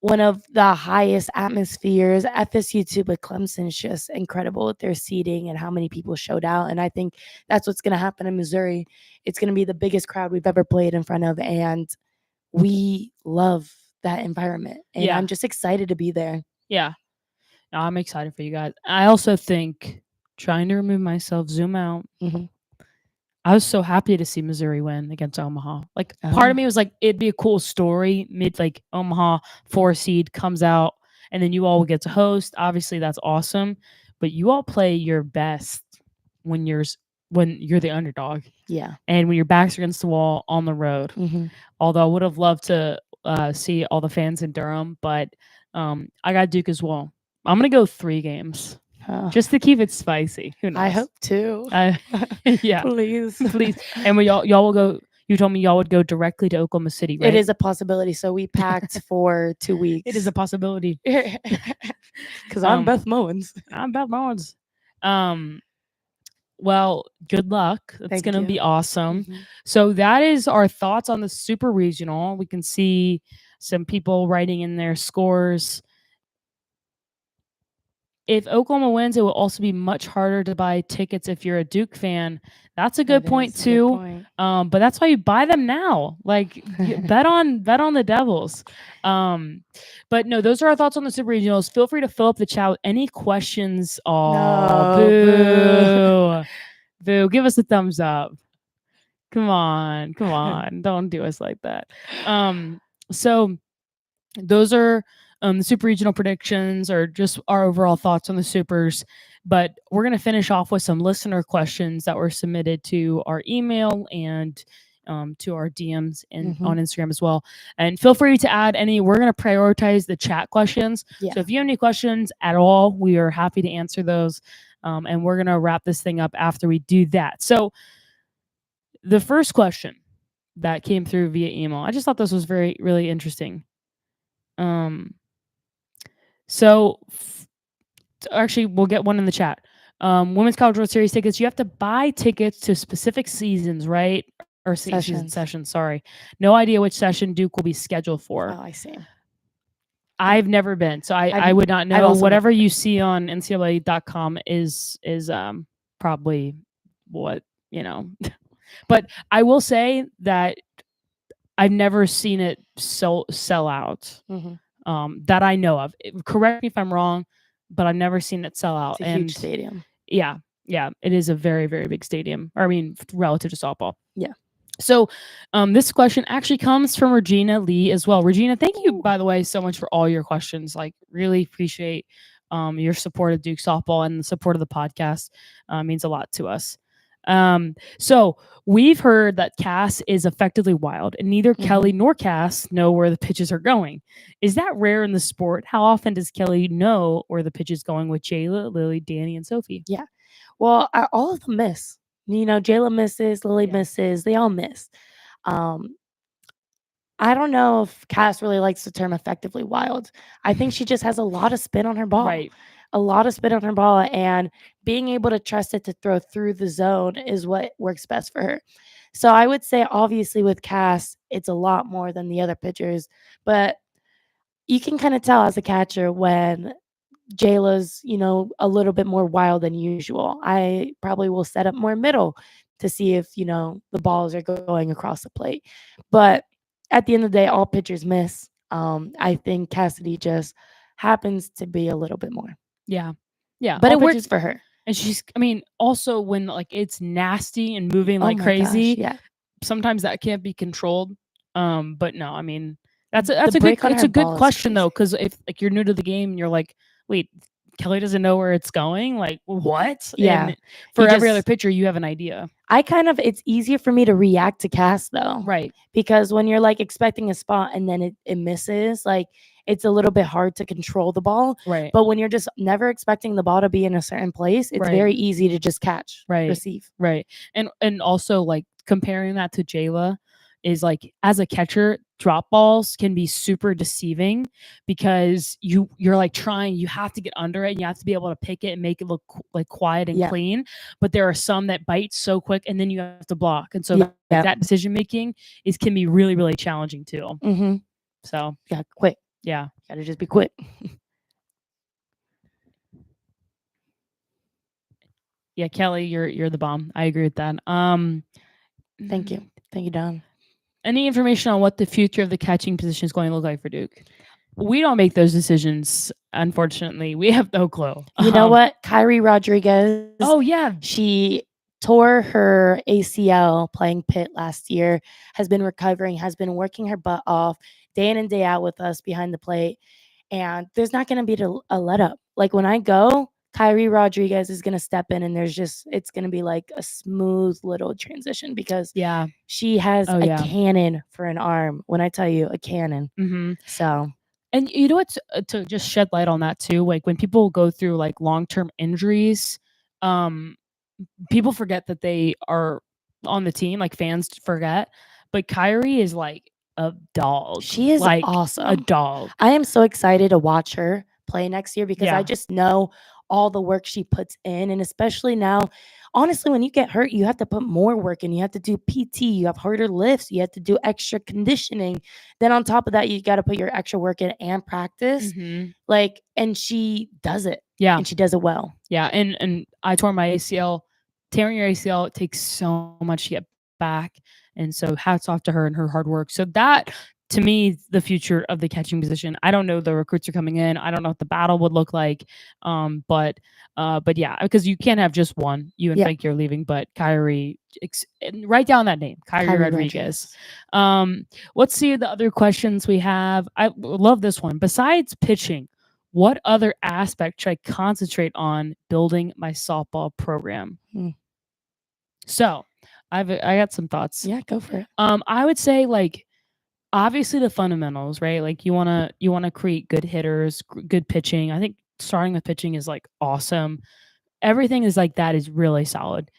one of the highest atmospheres. FSU too, but Clemson's just incredible with their seating and how many people showed out. And I think that's what's gonna happen in Missouri. It's gonna be the biggest crowd we've ever played in front of, and we love that environment. And Yeah. I'm just excited to be there. Yeah. No, I'm excited for you guys. I also think, trying to remove myself, zoom out. Mhm. I was so happy to see Missouri win against Omaha. Like, part Oh. of me was like, it'd be a cool story. Like Omaha 4 seed comes out, and then you all get to host. Obviously, that's awesome. But you all play your best when you're the underdog, Yeah. and when your backs are against the wall on the road. Mhm. Although I would have loved to see all the fans in Durham, but I got Duke as well. I'm gonna go 3 games Oh, just to keep it spicy. Who knows? I hope to. Yeah, Please. please. And y'all will go. You told me y'all would go directly to Oklahoma City, right? It is a possibility. So we packed for 2 weeks. It is a possibility. Because I'm Beth Mowens. I'm Beth Mowens. Well, good luck. It's Thank gonna you. be awesome. Mhm. So that is our thoughts on the Super Regional. We can see some people writing in their scores. If Oklahoma wins, it will also be much harder to buy tickets if you're a Duke fan. That's a good That point is a good too. point. But that's why you buy them now. Like, bet on the Devils. But no, those are our thoughts on the Super Regionals. Feel free to fill up the chat with any questions. Oh, No, boo. Boo. Give us a thumbs up. Come on. Don't do us like that. So those are the super regional predictions, or just our overall thoughts on the supers. But we're going to finish off with some listener questions that were submitted to our email and to our DMs on Instagram as well. And feel free to add any. We're going to prioritize the chat questions. Yeah. So if you have any questions at all, we are happy to answer those. And we're going to wrap this thing up after we do that. So the first question that came through via email, I just thought this was really interesting. So actually, we'll get one in the chat. Women's College World Series tickets, you have to buy tickets to specific seasons, right? Or sessions, sorry. No idea which session Duke will be scheduled for. Oh, I see. I've never been, so I would not know. Whatever you see on ncaa.com is probably what, But I will say that I've never seen it sell out. That I know of. Correct me if I'm wrong, but I've never seen it sell out. It's a huge stadium. Yeah, it is a very, very big stadium. I mean, relative to softball. Yeah. So this question actually comes from Regina Lee as well. Regina, thank you, by the way, so much for all your questions. Like, really appreciate your support of Duke softball and the support of the podcast. Means a lot to us. So we've heard that Cass is effectively wild, and neither Kelly nor Cass know where the pitches are going. Is that rare in the sport? How often does Kelly know where the pitch is going with Jayla, Lily, Danny, and Sophie? Yeah. Well, all of them miss. Jayla misses, Lily misses. They all miss. I don't know if Cass really likes the term effectively wild. I think she just has a lot of spin on her ball. Right. A lot of spin on her ball, and being able to trust it to throw through the zone is what works best for her. So I would say, obviously, with Cass, it's a lot more than the other pitchers, but you can kind of tell as a catcher when Jayla's, a little bit more wild than usual. I probably will set up more middle to see if, the balls are going across the plate. But at the end of the day, all pitchers miss. I think Cassidy just happens to be a little bit more. Yeah. But it works for her. And also when like it's nasty and moving like crazy, yeah. Sometimes that can't be controlled. But no, I mean, it's a good question though, because if like you're new to the game and you're like, wait, Kelly doesn't know where it's going, like what? Yeah. And for every other pitcher, you have an idea. It's easier for me to react to Cass though. Right. Because when you're like expecting a spot and then it misses, like it's a little bit hard to control the ball. Right. But when you're just never expecting the ball to be in a certain place, it's very easy to just catch, receive. Right. And also like comparing that to Jayla is like, as a catcher, drop balls can be super deceiving because you're like trying, you have to get under it and you have to be able to pick it and make it look like quiet and Yeah. clean. But there are some that bite so quick and then you have to block. And so Yeah. like that decision making can be really, really challenging too. Mm-hmm. So Yeah, quick. yeah. Gotta just be quick. Yeah, Kelly, you're the bomb. I agree with that. Thank you. Thank you, Don. Any information on what the future of the catching position is going to look like for Duke? We don't make those decisions, unfortunately. We have no clue. You know what? Kyrie Rodriguez. Oh yeah. She tore her ACL playing Pitt last year, has been recovering, has been working her butt off day in and day out with us behind the plate. And there's not going to be a let up. Like when I go, Kyrie Rodriguez is going to step in and it's going to be like a smooth little transition because Yeah. she has Oh, a yeah. cannon for an arm. When I tell you a cannon. Mm-hmm. So, and you know what's to just shed light on that too, like when people go through like long-term injuries, people forget that they are on the team, like fans forget, but Kyrie is like a dog. She is like awesome. a dog. I am so excited to watch her play next year because Yeah. I just know all the work she puts in. And especially now, honestly, when you get hurt, you have to put more work in. You have to do PT, you have harder lifts, you have to do extra conditioning. Then on top of that, you got to put your extra work in and practice. Mm-hmm. Like, and she does it. Yeah. And she does it well. Yeah. And I tore my ACL. Tearing your ACL, it takes so much to get back. And so hats off to her and her hard work. So that to me, the future of the catching position. I don't know the recruits are coming in. I don't know what the battle would look like. But yeah, because you can't have just one. You and Fake you're leaving, but Kyrie, write down that name, Kyrie Rodriguez. Let's see the other questions we have. I love this one. Besides pitching, what other aspect should I concentrate on building my softball program? So I got some thoughts. Yeah, go for it. I would say like obviously the fundamentals, right? Like you wanna create good hitters, good pitching. I think starting with pitching is like awesome. Everything is like that is really solid.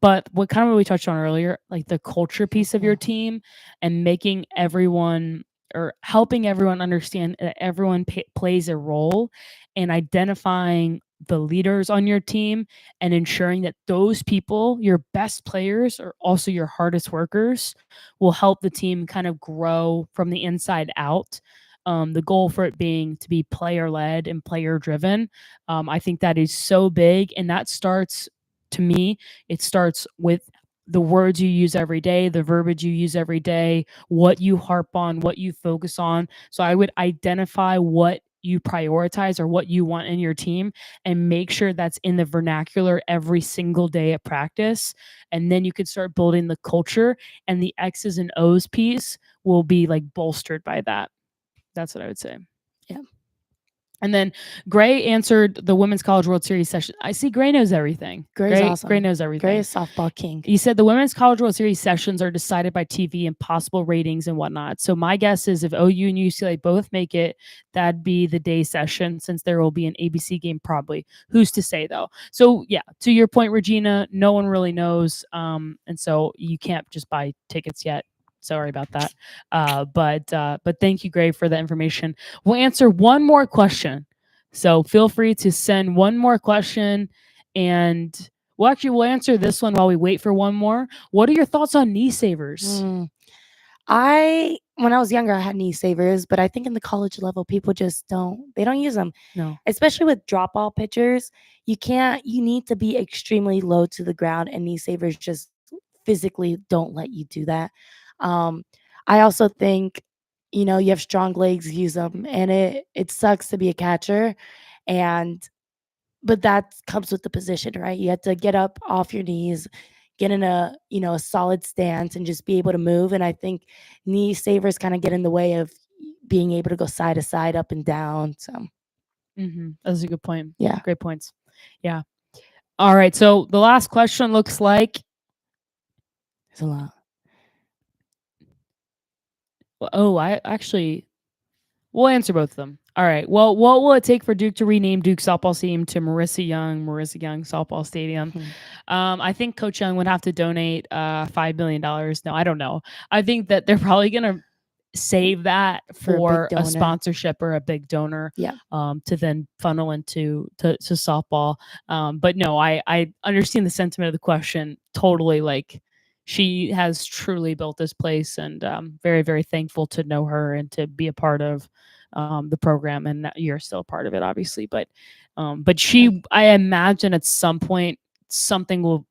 But what kind of we touched on earlier, like the culture piece of your team and making everyone or helping everyone understand that everyone plays a role and identifying the leaders on your team and ensuring that those people, your best players, are also your hardest workers, will help the team kind of grow from the inside out. The goal for it being to be player led and player driven. I think that is so big. And that starts, to me, it starts with the words you use every day, the verbiage you use every day, what you harp on, what you focus on. So I would identify what you prioritize or what you want in your team and make sure that's in the vernacular every single day at practice. And then you could start building the culture, and the X's and O's piece will be like bolstered by that. That's what I would say. Yeah. And then Gray answered the Women's College World Series session. I see Gray knows everything. Gray's awesome. Gray knows everything. Gray is softball king. He said the Women's College World Series sessions are decided by TV and possible ratings and whatnot. So my guess is if OU and UCLA both make it, that'd be the day session since there will be an ABC game probably. Who's to say though? So yeah, to your point, Regina, no one really knows. And so you can't just buy tickets yet. Sorry about that. But thank you, Gray, for the information. We'll answer one more question. So feel free to send one more question, and we'll answer this one while we wait for one more. What are your thoughts on knee savers? When I was younger, I had knee savers, but I think in the college level, people just don't use them. No. Especially with drop ball pitchers, you need to be extremely low to the ground, and knee savers just physically don't let you do that. I also think, you have strong legs, use them, and it sucks to be a catcher, but that comes with the position, right? You have to get up off your knees, get in a solid stance, and just be able to move. And I think knee savers kind of get in the way of being able to go side to side, up and down. So that's a good point. Yeah, great points. Yeah. All right. So the last question looks like there's a lot. We'll answer both of them. All right. Well, what will it take for Duke to rename Duke softball stadium to Marissa Young Softball Stadium? I think Coach Young would have to donate $5 million. No, I don't know. I think that they're probably gonna save that For a big for a donor. sponsorship or a big donor, Yeah. to then funnel into to softball. But no, I understand the sentiment of the question totally. Like, she has truly built this place, and very, very thankful to know her and to be a part of the program. And you're still a part of it, obviously. But she, I imagine at some point something will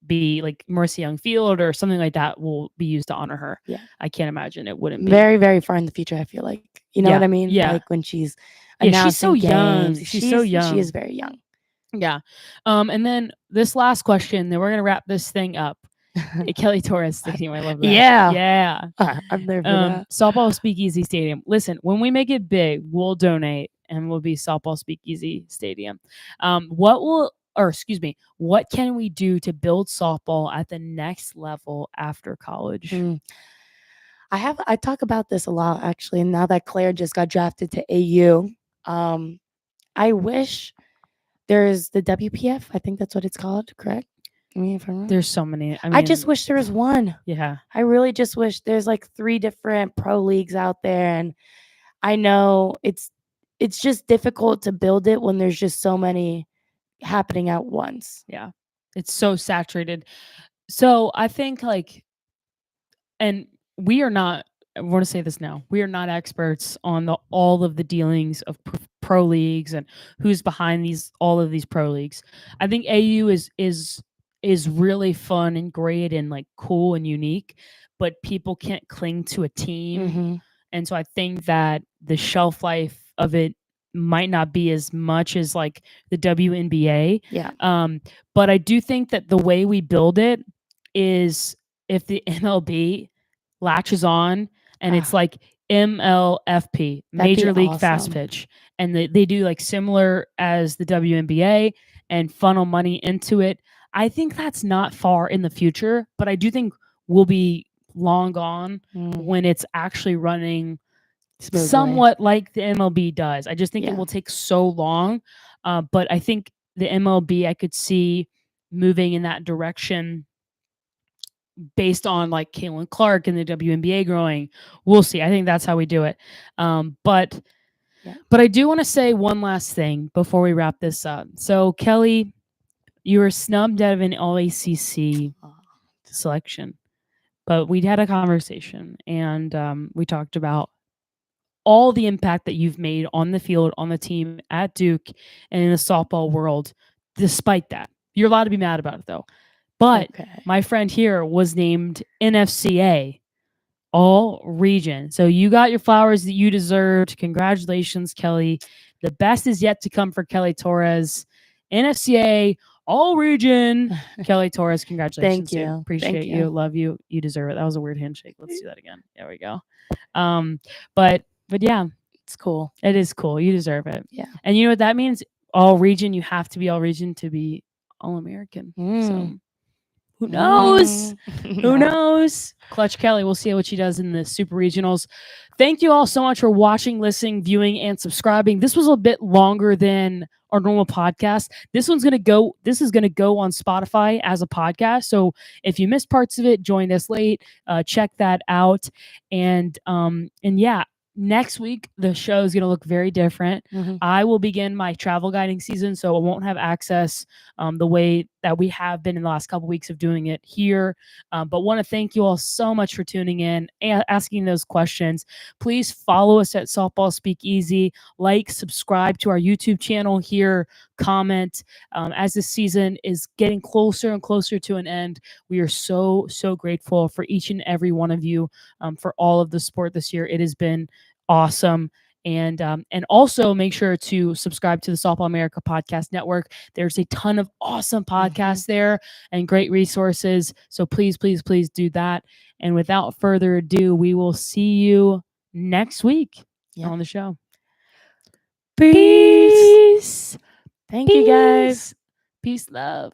be like Mercy Young Field or something like that will be used to honor her. Yeah. I can't imagine it wouldn't be. Very, very far in the future, I feel like. You know what I mean? Yeah. Like when she's Yeah, announcing she's so young. games. She's so young. She is very young. Yeah. And then this last question, then we're gonna wrap this thing up. Kelly Torres Stadium. I love that. Yeah. Yeah. I've never forgot. Softball Speakeasy Stadium. Listen, when we make it big, we'll donate and we'll be Softball Speakeasy Stadium. What can we do to build softball at the next level after college? I talk about this a lot actually. Now that Claire just got drafted to AU, I wish there's the WPF. I think that's what it's called, correct? I mean, if I'm wrong. There's so many. I just wish there was one. Yeah. I really just wish there's like 3 different pro leagues out there, and I know it's just difficult to build it when there's just so many happening at once. Yeah. It's so saturated. So I think like, and we are not, I want to say this now, we are not experts on all of the dealings of pro leagues and who's behind all of these pro leagues. I think AU is really fun and great and like cool and unique, but people can't cling to a team. And so I think that the shelf life of it might not be as much as like the WNBA. Yeah. But I do think that the way we build it is if the MLB latches on and it's like MLFP, Major League Fast Pitch, and they do like similar as the WNBA and funnel money into it. I think that's not far in the future, but I do think we'll be long gone when it's actually running smoothly, somewhat like the MLB does. I just think it will take so long. But I think the MLB, I could see moving in that direction based on like Caitlin Clark and the WNBA growing. We'll see. I think that's how we do it. But I do want to say one last thing before we wrap this up. So Kelly, you were snubbed out of an All-ACC selection, but we had a conversation and we talked about all the impact that you've made on the field, on the team, at Duke, and in the softball world. Despite that, you're allowed to be mad about it though. But my friend here was named NFCA All Region. So you got your flowers that you deserved. Congratulations, Kelly. The best is yet to come for Kelly Torres. NFCA All Region. Kelly Torres, congratulations. Thank you. Appreciate you. Love you. You deserve it. That was a weird handshake. Let's do that again. There we go. But yeah, it's cool. It is cool. You deserve it. Yeah. And you know what that means? All Region. You have to be All Region to be All American. So who knows? Who knows? Clutch Kelly. We'll see what she does in the Super Regionals. Thank you all so much for watching, listening, viewing, and subscribing. This was a bit longer than our normal podcast. This is going to go on Spotify as a podcast. So if you missed parts of it, joined us late, check that out. And yeah, next week the show is going to look very different. I will begin my travel guiding season, so I won't have access the way that we have been in the last couple weeks of doing it here. But want to thank you all so much for tuning in and asking those questions. Please follow us at Softball Speakeasy. Like, subscribe to our YouTube channel here. Comment. As this season is getting closer and closer to an end, we are so grateful for each and every one of you for all of the support this year. It has been awesome. And also make sure to subscribe to the Softball America Podcast Network. There's a ton of awesome podcasts there and great resources. So please do that. And without further ado, we will see you next week on the show. Peace. Thank you, guys. Peace, love.